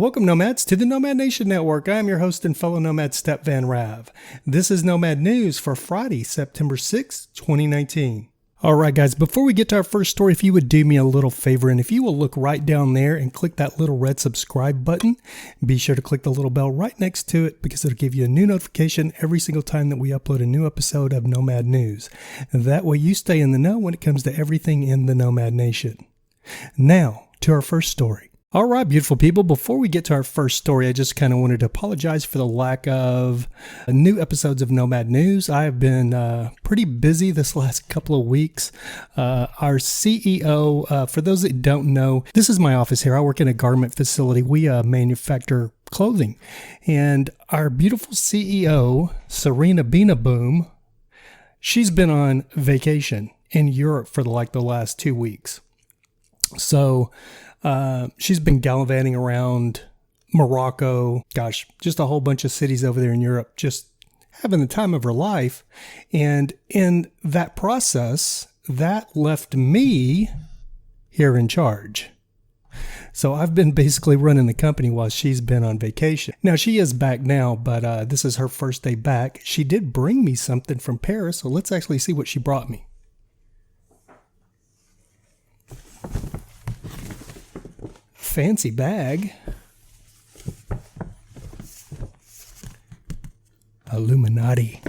Welcome, Nomads, to the Nomad Nation Network. I am your host and fellow Nomad Step Van Rav. This is Nomad News for Friday, September 6th, 2019. All right, guys, before we get to our first story, if you would do me a little favor, and if you will look right down there and click that little red subscribe button, be sure to click the little bell right next to it because it'll give you a new notification every single time that we upload a new episode of Nomad News. And that way you stay in the know when it comes to everything in the Nomad Nation. Now, to our first story. All right, beautiful people, before we get to our first story, I just kind of wanted to apologize for the lack of new episodes of Nomad News. I have been pretty busy this last couple of weeks. Our CEO, for those that don't know, this is my office here. I work in a garment facility. We manufacture clothing. And our beautiful CEO, Serena Bina Boom, she's been on vacation in Europe for the last 2 weeks. So she's been gallivanting around Morocco, just a whole bunch of cities over there in Europe, just having the time of her life. And in that process, that left me here in charge. So I've been basically running the company while she's been on vacation. Now, she is back now, but this is her first day back. She did bring me something from Paris, so let's actually see what she brought me. Fancy bag. Illuminati.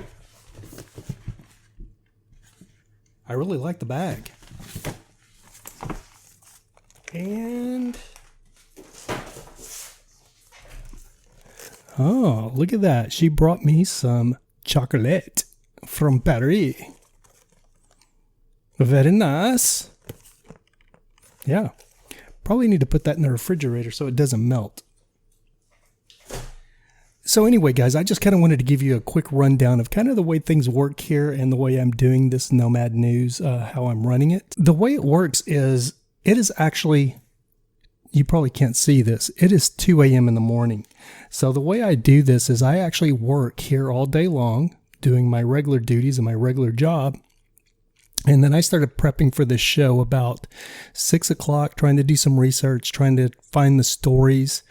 I really like the bag. And oh, look at that. She brought me some chocolate from Paris. Very nice. Yeah. Probably need to put that in the refrigerator so it doesn't melt. So anyway, guys, I just kind of wanted to give you a quick rundown of kind of the way things work here and the way I'm doing this Nomad News, how I'm running it. The way it works is, it is actually, you probably can't see this, it is 2 a.m. in the morning. So the way I do this is I actually work here all day long, doing my regular duties and my regular job. And then I started prepping for this show about 6 o'clock, trying to do some research, trying to find the stories,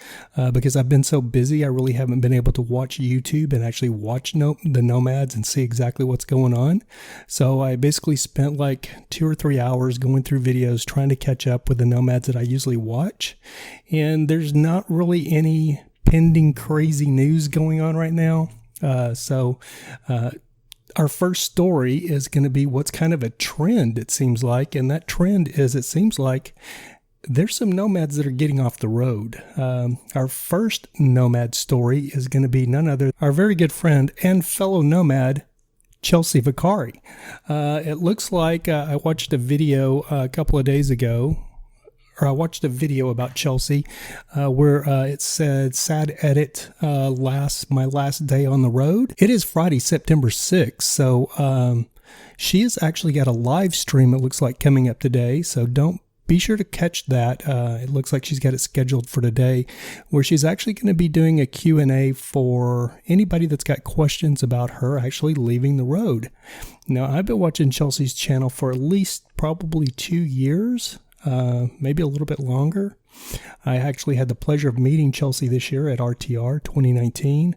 because I've been so busy, I really haven't been able to watch YouTube and actually watch the Nomads and see exactly what's going on. So I basically spent like 2 or 3 hours going through videos, trying to catch up with the Nomads that I usually watch. And there's not really any pending crazy news going on right now. Our first story is going to be what's kind of a trend, it seems like. And that trend is, it seems like there's some nomads that are getting off the road. Our first nomad story is going to be none other than our very good friend and fellow nomad, Chelsea Vicari. It looks like I watched a video a couple of days ago, or I watched a video about Chelsea where it said, sad edit, my last day on the road. It is Friday, September 6th. So she has actually got a live stream, it looks like, coming up today. So be sure to catch that. It looks like she's got it scheduled for today, where she's actually going to be doing a Q&A for anybody that's got questions about her actually leaving the road. Now, I've been watching Chelsea's channel for at least probably 2 years. Maybe a little bit longer. I actually had the pleasure of meeting Chelsea this year at RTR 2019,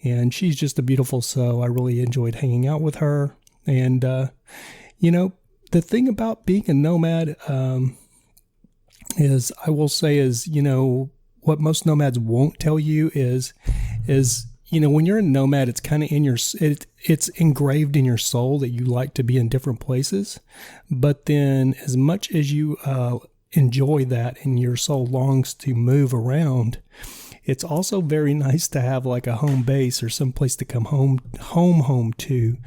and she's just a beautiful soul. I really enjoyed hanging out with her. And, the thing about being a nomad is, I will say is, what most nomads won't tell you is when you're a nomad, it's kind of it's engraved in your soul that you like to be in different places. But then as much as you enjoy that and your soul longs to move around, it's also very nice to have like a home base or some place to come home to,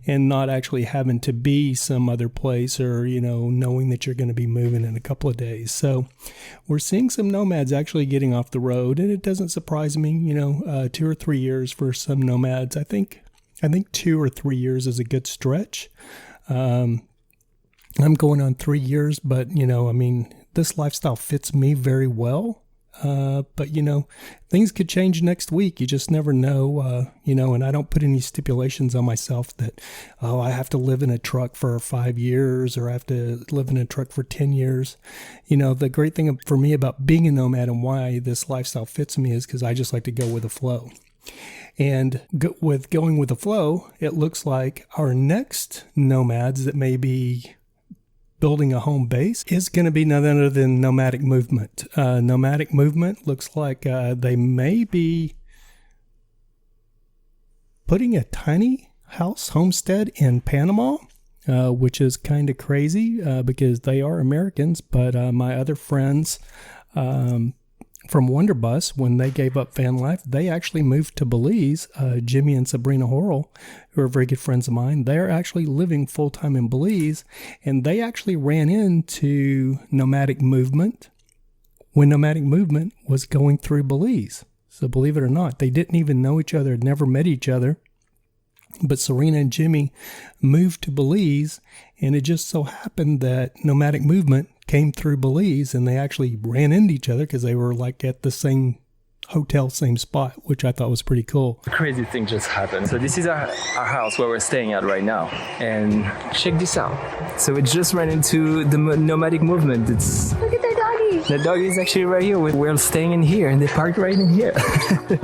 and not actually having to be some other place, or, knowing that you're going to be moving in a couple of days. So we're seeing some nomads actually getting off the road, and it doesn't surprise me, 2 or 3 years for some nomads. I think 2 or 3 years is a good stretch. I'm going on 3 years, but this lifestyle fits me very well. But, you know, things could change next week. You just never know, you know, and I don't put any stipulations on myself that, oh, I have to live in a truck for 5 years or I have to live in a truck for 10 years. You know, the great thing for me about being a nomad and why this lifestyle fits me is because I just like to go with the flow. And with going with the flow, it looks like our next nomads that may be building a home base is going to be none other than Nomadic Movement. Nomadic Movement looks like they may be putting a tiny house homestead in Panama, which is kind of crazy because they are Americans. But my other friends from Wonderbus, when they gave up VanLife, they actually moved to Belize. Jimmy and Sabrina Horrell, who are very good friends of mine, they're actually living full-time in Belize, and they actually ran into Nomadic Movement when Nomadic Movement was going through Belize. So believe it or not, they didn't even know each other, had never met each other. But Serena and Jimmy moved to Belize, and it just so happened that Nomadic Movement came through Belize, and they actually ran into each other because they were like at the same hotel, same spot, which I thought was pretty cool. A crazy thing just happened. So this is our house where we're staying at right now, and check this out. So we just ran into the Nomadic Movement. Look at their doggy. The dog is actually right here. We're staying in here, and they parked right in here.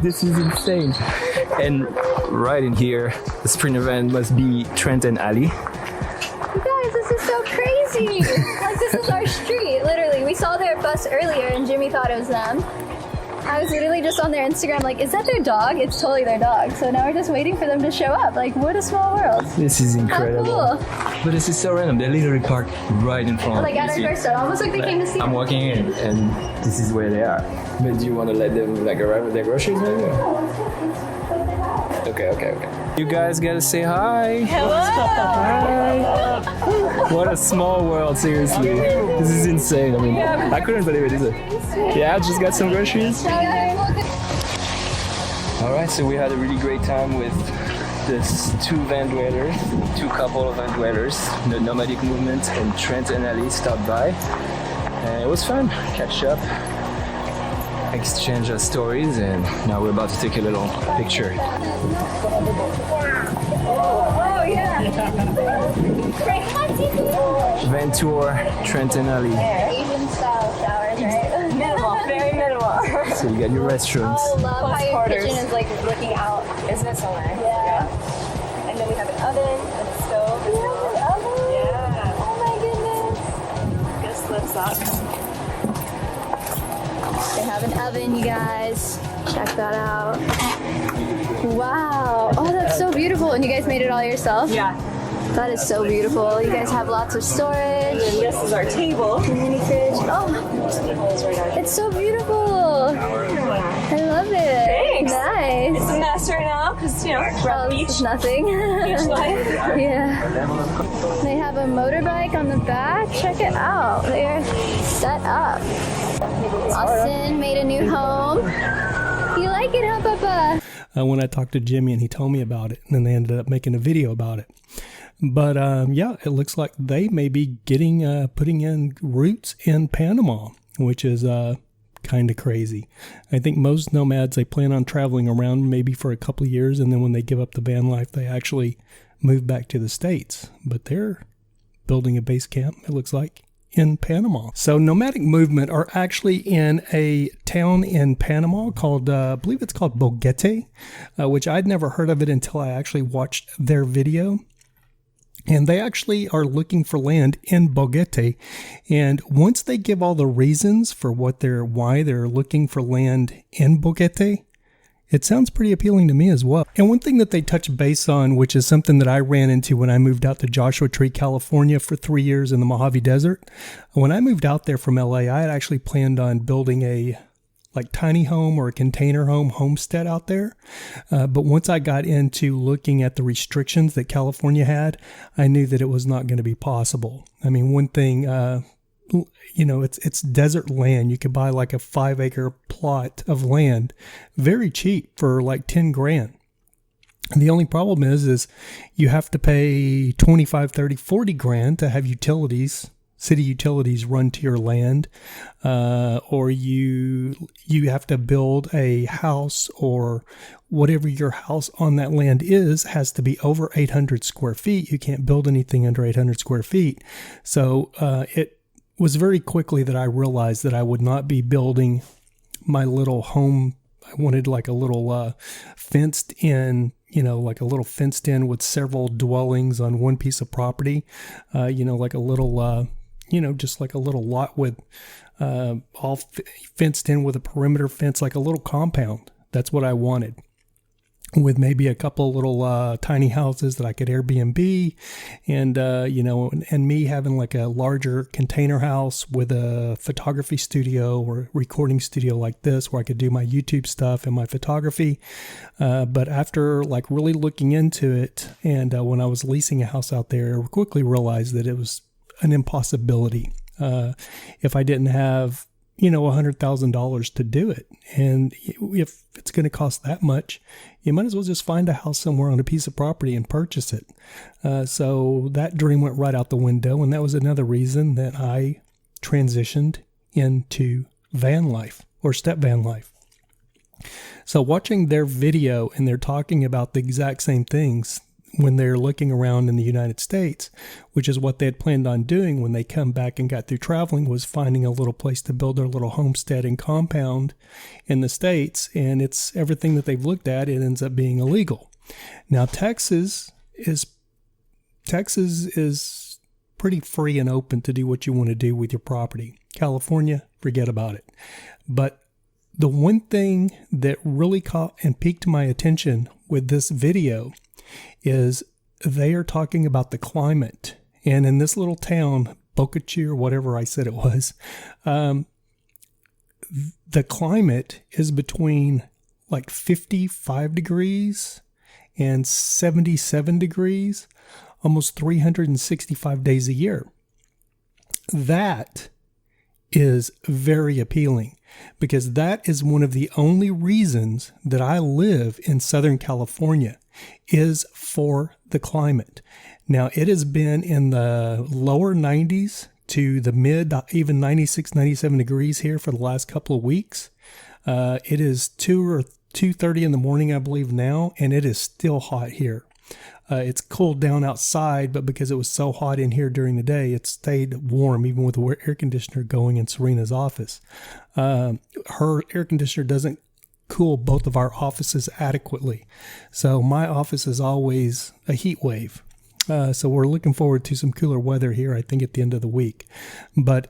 This is insane. And right in here, the sprinter van must be Trent and Ali. You guys, this is so crazy. Like, this is our street, literally. We saw their bus earlier and Jimmy thought it was them. I was literally just on their Instagram like, is that their dog? It's totally their dog. So now we're just waiting for them to show up. Like, what a small world. This is incredible. How cool. But this is so random. They literally parked right in front of Like at our doorstep, almost like they came to see I'm us. walking in, and this is where they are. But do you want to let them like arrive with their groceries maybe? Okay. You guys gotta say hi. Hello. Hi. What a small world, seriously. This is insane. I mean, I couldn't believe it, is it? Yeah, I just got some groceries. Alright, so we had a really great time with this two couple of van dwellers, the Nomadic Movement, and Trent and Ali stopped by. And it was fun, catch up, exchange our stories, and now we're about to take a little picture. Oh, yeah. Van tour, Trent and Ali. Asian style showers, right? Minimal, very minimal. So you got your restrooms. I love how your quarters. kitchen is like looking out. Isn't it so nice? Yeah. And then we have an oven and a stove as well. Yeah. Oh my goodness. Just lifts up. They have an oven, you guys. Check that out. Wow. Oh, that's so beautiful. And you guys made it all yourself? Yeah. That is so beautiful. You guys have lots of storage. And this is our table. Mini fridge. Oh, it's so beautiful. I love it. Thanks. Nice. It's a mess right now because, you know, we're on the It's beach. nothing. Beach life. Yeah. They have a motorbike on the back. Check it out. They're set up. Austin made a new home. You like it, huh, Papa? When I talked to Jimmy and he told me about it, and then they ended up making a video about it. But yeah, it looks like they may be putting in roots in Panama, which is kind of crazy. I think most nomads, they plan on traveling around maybe for a couple of years, and then when they give up the van life, they actually move back to the States. But they're building a base camp, it looks like, in Panama. So Nomadic Movement are actually in a town in Panama called, I believe it's called Boguete, which I'd never heard of it until I actually watched their video. And they actually are looking for land in Boguete. And once they give all the reasons for why they're looking for land in Boguete, it sounds pretty appealing to me as well. And one thing that they touch base on, which is something that I ran into when I moved out to Joshua Tree, California for 3 years in the Mojave Desert. When I moved out there from LA, I had actually planned on building a tiny home or a container home homestead out there. But once I got into looking at the restrictions that California had, I knew that it was not going to be possible. I mean, one thing, it's desert land. You could buy like a 5-acre plot of land very cheap for like 10 grand. And the only problem is you have to pay 25, 30, 40 grand to have utilities city utilities run to your land, or you have to build a house, or whatever your house on that land is has to be over 800 square feet. You can't build anything under 800 square feet. So it was very quickly that I realized that I would not be building my little home. I wanted like a little fenced in, like a little fenced in with several dwellings on one piece of property, like a little just like a little lot with all fenced in with a perimeter fence, like a little compound. That's what I wanted, with maybe a couple little tiny houses that I could Airbnb, and and me having like a larger container house with a photography studio or recording studio like this, where I could do my YouTube stuff and my photography. But after like really looking into it, and when I was leasing a house out there, I quickly realized that it was an impossibility if I didn't have $100,000 to do it. And if it's going to cost that much, you might as well just find a house somewhere on a piece of property and purchase it. So that dream went right out the window. And that was another reason that I transitioned into van life, or step van life. So watching their video, and they're talking about the exact same things when they're looking around in the United States, which is what they had planned on doing when they come back and got through traveling, was finding a little place to build their little homestead and compound in the States. And it's everything that they've looked at, it ends up being illegal. Now, Texas is pretty free and open to do what you want to do with your property. California, forget about it. But the one thing that really caught and piqued my attention with this video is they are talking about the climate. And in this little town, Boca Chica, or whatever I said it was, the climate is between like 55 degrees and 77 degrees, almost 365 days a year. That is very appealing, because that is one of the only reasons that I live in Southern California, is for the climate. Now, it has been in the lower 90s to the mid, even 96, 97 degrees here for the last couple of weeks. It is 2 or 2:30 in the morning, I believe now, and it is still hot here. It's cooled down outside, but because it was so hot in here during the day, it stayed warm, even with the air conditioner going in Serena's office. Her air conditioner doesn't cool both of our offices adequately. So my office is always a heat wave. So we're looking forward to some cooler weather here, I think, at the end of the week. But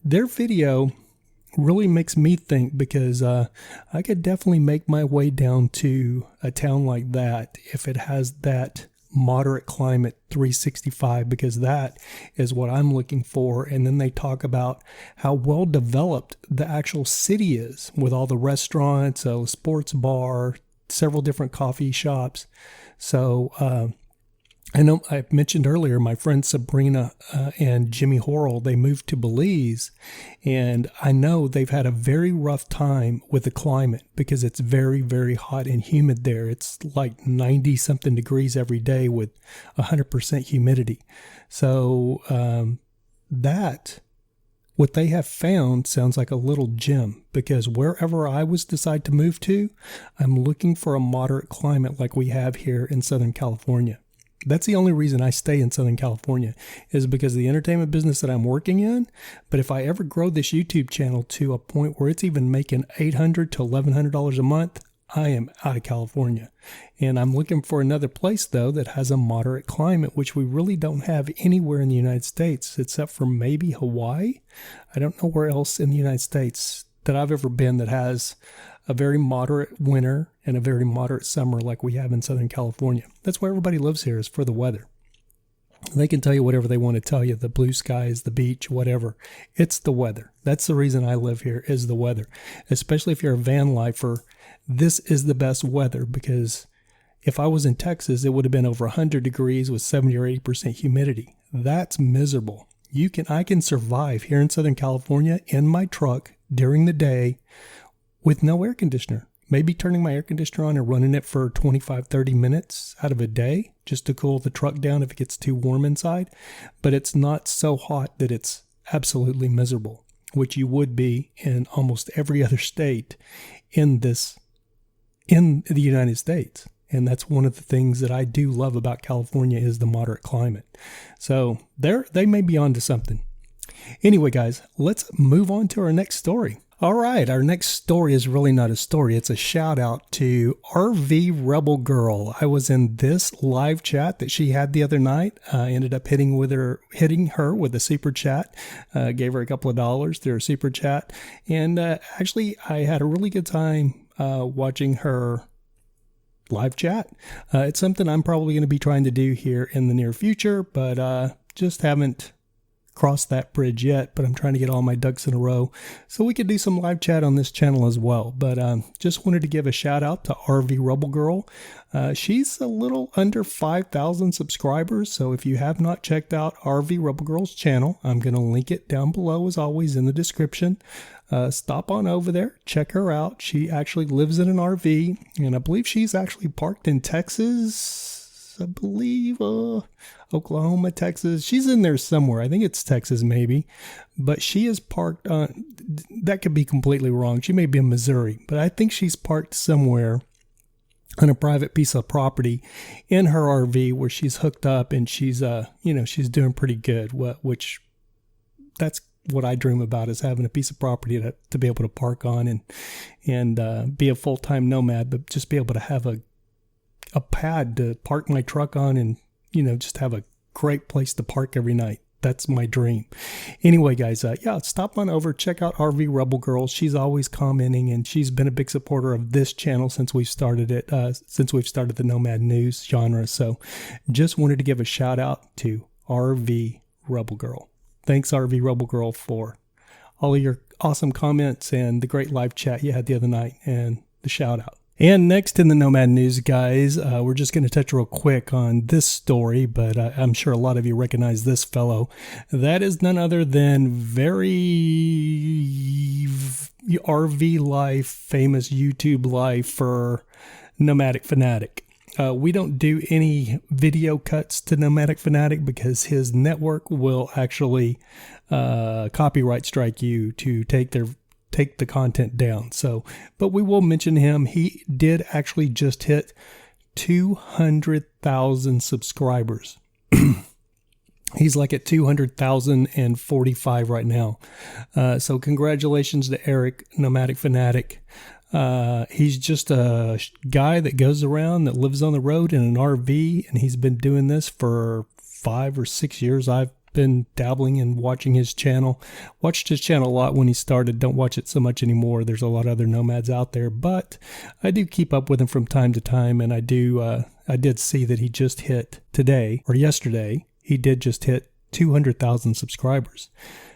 their video really makes me think, because I could definitely make my way down to a town like that if it has that moderate climate 365, because that is what I'm looking for. And then they talk about how well developed the actual city is, with all the restaurants, a sports bar, several different coffee shops. So I know I mentioned earlier, my friend Sabrina and Jimmy Horrell, they moved to Belize, and I know they've had a very rough time with the climate, because it's very, very hot and humid there. It's like 90 something degrees every day with 100% humidity. So what they have found sounds like a little gem, because wherever I was decide to move to, I'm looking for a moderate climate like we have here in Southern California. That's the only reason I stay in Southern California, is because of the entertainment business that I'm working in. But if I ever grow this YouTube channel to a point where it's even making $800 to $1,100 a month, I am out of California. And I'm looking for another place, though, that has a moderate climate, which we really don't have anywhere in the United States, except for maybe Hawaii. I don't know where else in the United States that I've ever been that has a very moderate winter and a very moderate summer like we have in Southern California. That's why everybody lives here, is for the weather. They can tell you whatever they want to tell you, the blue skies, the beach, whatever. It's the weather. That's the reason I live here, is the weather. Especially if you're a van lifer, this is the best weather, because if I was in Texas, it would have been over 100 degrees with 70 or 80% humidity. That's miserable. I can survive here in Southern California in my truck during the day with no air conditioner. Maybe turning my air conditioner on and running it for 25, 30 minutes out of a day just to cool the truck down if it gets too warm inside. But it's not so hot that it's absolutely miserable, which you would be in almost every other state in the United States. And that's one of the things that I do love about California is the moderate climate. So they may be onto something. Anyway, guys, let's move on to our next story. All right, our next story is really not a story. It's a shout out to RVREBELGIRL. I was in this live chat that she had the other night. I ended up hitting her with a super chat. Gave her a couple of dollars through her super chat. And actually, I had a really good time watching her live chat. It's something I'm probably going to be trying to do here in the near future, but just haven't crossed that bridge yet. But I'm trying to get all my ducks in a row so we could do some live chat on this channel as well. But just wanted to give a shout out to RVREBELGIRL. She's a little under 5,000 subscribers. So if you have not checked out RVREBELGIRL's channel, I'm going to link it down below as always in the description. Stop on over there, check her out. She actually lives in an RV, and I believe she's actually parked in Texas. I believe Oklahoma, Texas. She's in there somewhere. I think it's Texas maybe, but she is parked on, that could be completely wrong. She may be in Missouri, but I think she's parked somewhere on a private piece of property in her RV where she's hooked up, and she's she's doing pretty good, which that's what I dream about, is having a piece of property to be able to park on and be a full-time nomad, but just be able to have a pad to park my truck on and, just have a great place to park every night. That's my dream. Anyway, guys, stop on over, check out RVREBELGIRL. She's always commenting, and she's been a big supporter of this channel since we've started it, since we've started the Nomad News genre. So just wanted to give a shout out to RVREBELGIRL. Thanks, RVREBELGIRL, for all of your awesome comments and the great live chat you had the other night and the shout out. And next in the Nomad News, guys, we're just going to touch real quick on this story, but I'm sure a lot of you recognize this fellow. That is none other than very RV life, famous YouTube life for NomadicFanatic. We don't do any video cuts to NomadicFanatic because his network will actually copyright strike you to take the content down. So, but we will mention him. He did actually just hit 200,000 subscribers. He's like at 200,045 right now. So congratulations to Eric, NomadicFanatic. He's just a guy that goes around, that lives on the road in an RV, and he's been doing this for 5 or 6 years. I've been dabbling and watching his channel. Watched his channel a lot when he started. Don't watch it so much anymore. There's a lot of other nomads out there, but I do keep up with him from time to time, and I did see that he just hit today, or yesterday, he did just hit 200,000 subscribers.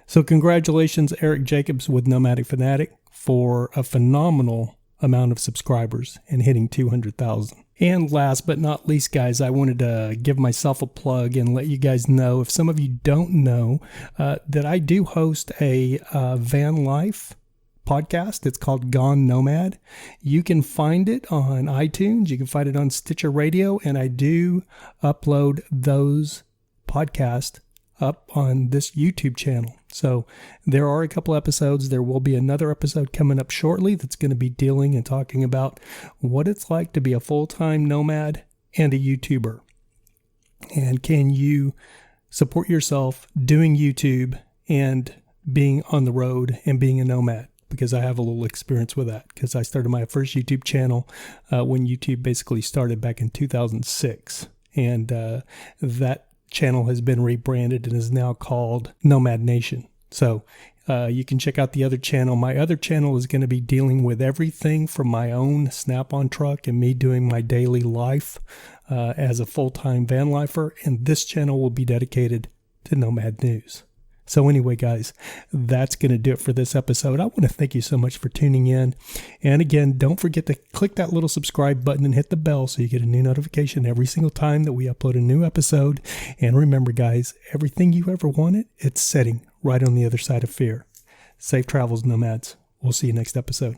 So congratulations, Eric Jacobs with NomadicFanatic, for a phenomenal amount of subscribers and hitting 200,000. And last but not least, guys, I wanted to give myself a plug and let you guys know, if some of you don't know, that I do host a VanLife podcast. It's called Gone Nomad. You can find it on iTunes. You can find it on Stitcher Radio. And I do upload those podcasts up on this YouTube channel. So there are a couple episodes. There will be another episode coming up shortly that's going to be dealing and talking about what it's like to be a full-time nomad and a YouTuber. And can you support yourself doing YouTube and being on the road and being a nomad? Because I have a little experience with that, because I started my first YouTube channel when YouTube basically started back in 2006. And that channel has been rebranded and is now called Nomad Nation. So you can check out the other channel. My other channel is going to be dealing with everything from my own Snap-on truck and me doing my daily life as a full-time van lifer. And this channel will be dedicated to Nomad News. So anyway, guys, that's going to do it for this episode. I want to thank you so much for tuning in. And again, don't forget to click that little subscribe button and hit the bell so you get a new notification every single time that we upload a new episode. And remember, guys, everything you ever wanted, it's sitting right on the other side of fear. Safe travels, nomads. We'll see you next episode.